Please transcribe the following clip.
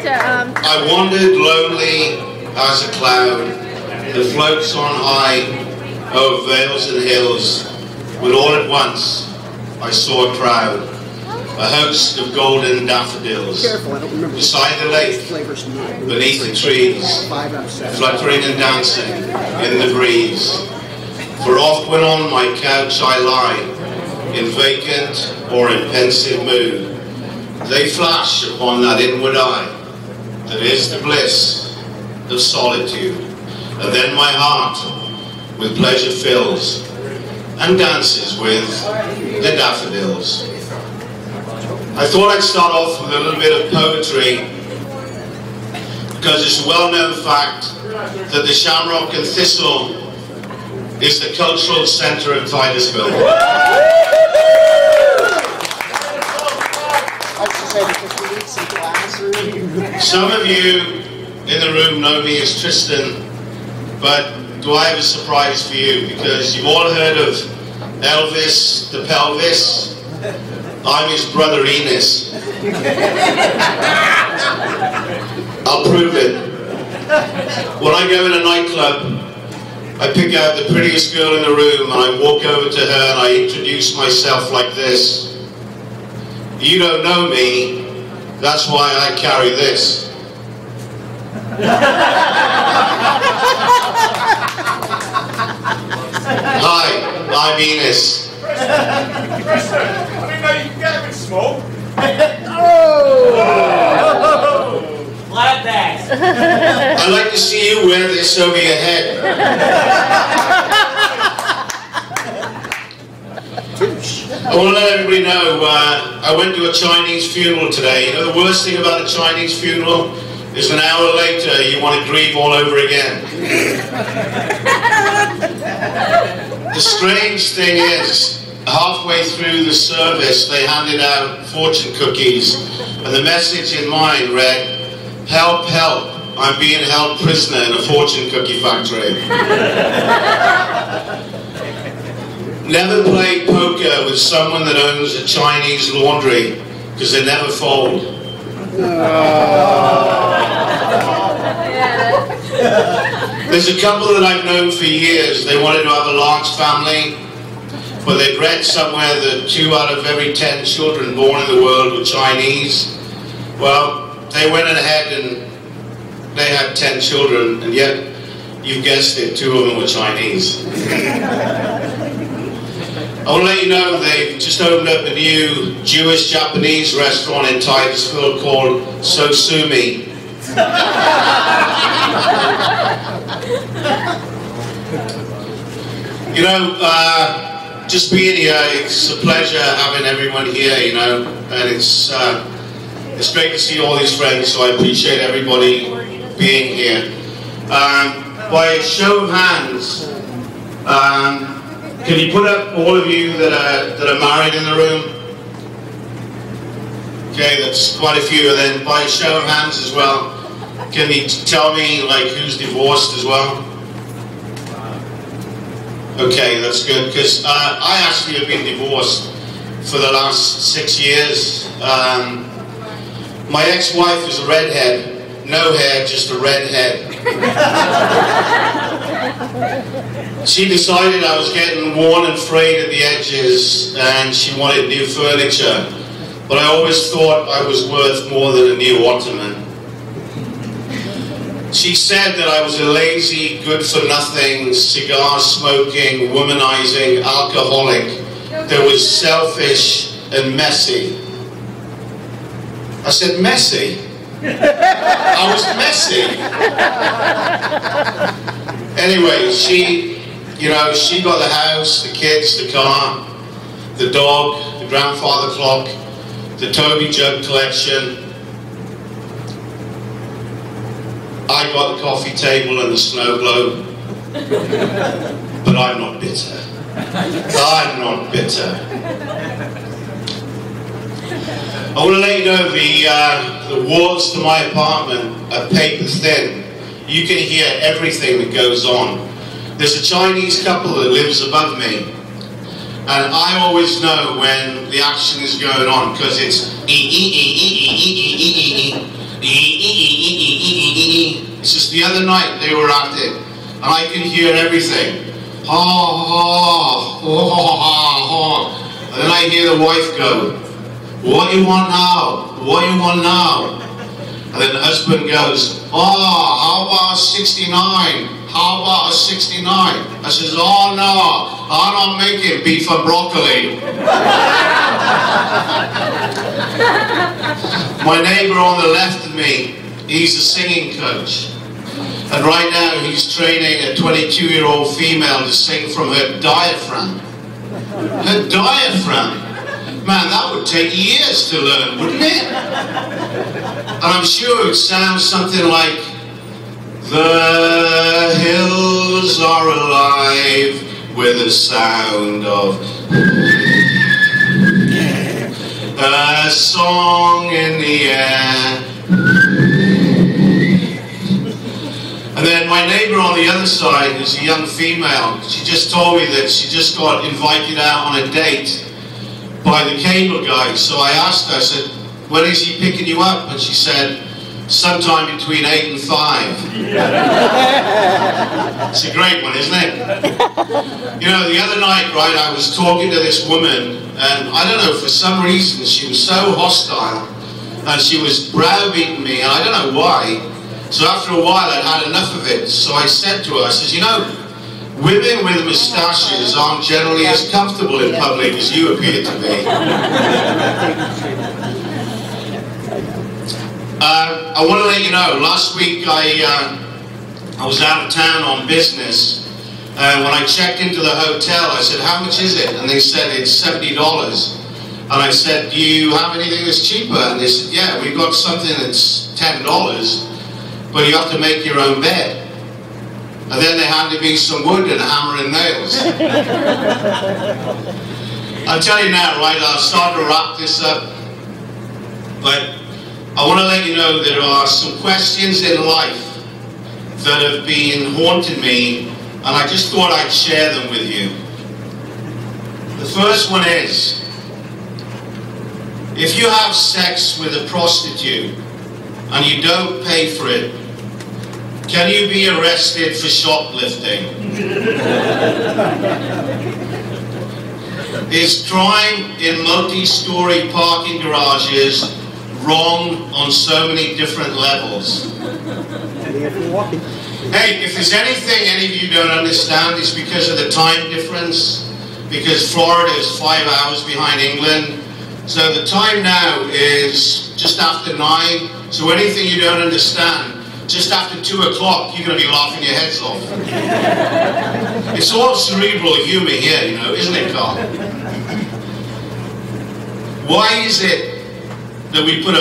I wandered lonely as a cloud that floats on high over vales and hills, when all at once I saw a crowd, a host of golden daffodils, beside the lake, beneath the trees, fluttering and dancing in the breeze. For oft when on my couch I lie, in vacant or in pensive mood, they flash upon that inward eye, that is the bliss of solitude. And then my heart with pleasure fills, and dances with the daffodils. I thought I'd start off with a little bit of poetry, because it's a well-known fact that the Shamrock and Thistle is the cultural centre of Titusville. Some of you in the room know me as Tristan, but do I have a surprise for you? Because you've all heard of Elvis the Pelvis. I'm his brother Enos. I'll prove it. When I go in a nightclub, I pick out the prettiest girl in the room and I walk over to her and I introduce myself like this. You don't know me, that's why I carry this. Hi, I'm Enos. Tristan, I didn't know you could get a bit small. Like that. I'd like to see you wear this over your head. I want to let everybody know, I went to a Chinese funeral today. You know, the worst thing about a Chinese funeral is an hour later you want to grieve all over again. The strange thing is, halfway through the service they handed out fortune cookies, and the message in mine read, "Help, help, I'm being held prisoner in a fortune cookie factory." Never play poker with someone that owns a Chinese laundry, because they never fold. There's a couple that I've known for years. They wanted to have a large family, but they'd read somewhere that 2 out of every 10 children born in the world were Chinese. Well, they went ahead and they had 10 children, and yet, you guessed it, 2 of them were Chinese. I want to let you know they've just opened up a new Jewish-Japanese restaurant in Titusville called Sosumi. You know, just being here, it's a pleasure having everyone here, you know, and it's great to see all these friends, so I appreciate everybody being here. By a show of hands, can you put up all of you that are married in the room? Okay, that's quite a few. And then by a show of hands as well, can you tell me like who's divorced as well? Okay, that's good, because I actually have been divorced for the last 6 years. My ex-wife is a redhead. No hair, just a redhead. She decided I was getting worn and frayed at the edges and she wanted new furniture. But I always thought I was worth more than a new ottoman. She said that I was a lazy, good-for-nothing, cigar-smoking, womanizing alcoholic that was selfish and messy. I said, messy? I was messy. Anyway, she got the house, the kids, the car, the dog, the grandfather clock, the Toby Jug collection. I got the coffee table and the snow globe. But I'm not bitter. I'm not bitter. I want to let you know the walls to my apartment are paper thin. You can hear everything that goes on. There's a Chinese couple that lives above me, and I always know when the action is going on because it's So the other night they were at it, and I could hear everything. Ha ha ha. And then I hear the wife go, "What you want now? What you want now?" And then the husband goes, "Oh, how about 69? How about a 69? I says, "Oh no, I'm not making beef and broccoli." My neighbor on the left of me, he's a singing coach. And right now he's training a 22-year-old female to sing from her diaphragm. Her diaphragm. Man, that would take years to learn, wouldn't it? And I'm sure it would sound something like, "The hills are alive with the sound of a song in the air." And then my neighbor on the other side is a young female. She just told me that she just got invited out on a date by the cable guy. So I asked her, I said, "When is he picking you up?" And she said, "Sometime between 8 and 5. It's a great one, isn't it? You know, the other night, right, I was talking to this woman, and I don't know, for some reason, she was so hostile, and she was browbeating me, and I don't know why. So after a while, I'd had enough of it. So I said to her, I said, "You know, women with moustaches aren't generally as comfortable in public as you appear to be." I want to let you know, last week I was out of town on business, and when I checked into the hotel, I said, "How much is it?" And they said, "It's $70. And I said, "Do you have anything that's cheaper?" And they said, "Yeah, we've got something that's $10, but you have to make your own bed." And then they handed me some wood and a hammer and nails. I'll tell you now, right, I'll start to wrap this up, but I want to let you know there are some questions in life that have been haunting me, and I just thought I'd share them with you. The first one is, if you have sex with a prostitute and you don't pay for it, can you be arrested for shoplifting? Is crime in multi-story parking garages wrong on so many different levels? Hey, if there's anything any of you don't understand, it's because of the time difference, because Florida is 5 hours behind England. So the time now is just after 9, so anything you don't understand, just after 2 o'clock, you're going to be laughing your heads off. It's all cerebral humor here, you know, isn't it, Carl? Why is it that we put a